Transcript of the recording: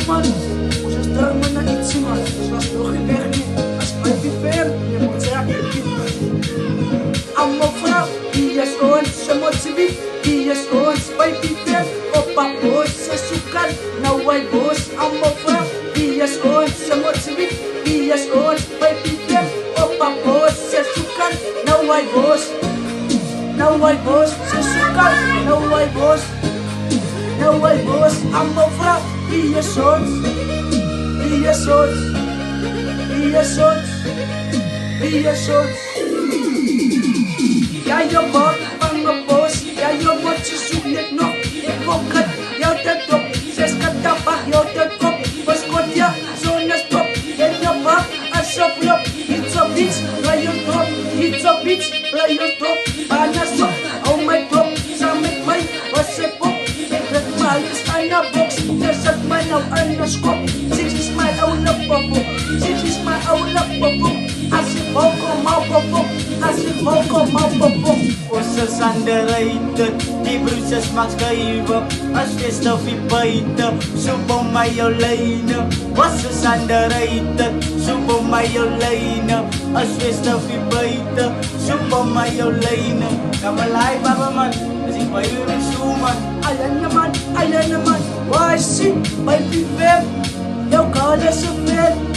man, ons is drama na ietsie man. Ons was nog nie weg nie, as my bever, jy moet sê ek het nie. Allemaal vrou, die is ons, sy moet sy wie, die is ons, my bever, op a boos, sy soekan, nou hy boos. Allemaal vrou, die is ons, sy moet sy wie, die is ons, my bever, op a boos, sy soekan, nou hy boos. Nou hy boos, sy soekan, nou hy boos. Nou hy boos, allemaal vrou, die is ons, die is ons, die is ons, die is ons. Ja, jou word van my boos, ja, jou word sy soek net nog. Ek wok het, jou te top, sy skatabak, jou te kop. Paskot ja, zo'n is top, en jou bak, as op lop. Iets op iets, bly jou top, iets op iets, bly jou top. Bana sok, hou my top, saam met my, was sy pop. Is in a box, there's a man out in the scope. Six is my own up bubble, six is my own up bubble. As if vocal mouth bubble, as if vocal mouth bubble. Ons is underrated, die broers is maks gehewe. As jy stof die buite, soep om my jou lyne. Ons is underrated, soep om my jou lyne. As jy stof die buite, soep om my jou lyne. Kamalai baba man, as ek by jou in soe man. Ayan naman, why see, my bever, jou kala sa fel.